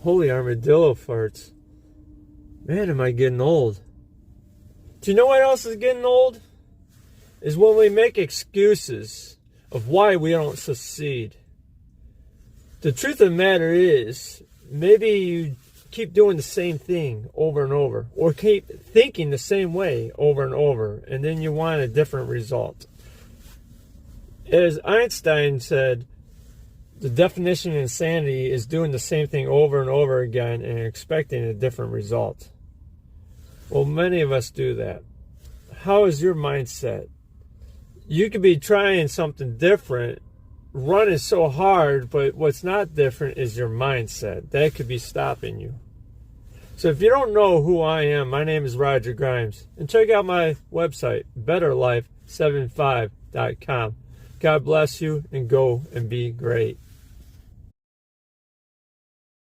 Holy armadillo farts. Man, am I getting old. Do you know what else is getting old? Is when we make excuses of why we don't succeed. The truth of the matter is, maybe you keep doing the same thing over and over, or keep thinking the same way over and over, and then you want a different result. As Einstein said, the definition of insanity is doing the same thing over and over again and expecting a different result. Well, many of us do that. How is your mindset? You could be trying something different, running so hard, but what's not different is your mindset. That could be stopping you. So if you don't know who I am, my name is Roger Grimes. And check out my website, betterlife75.com. God bless you, and go and be great.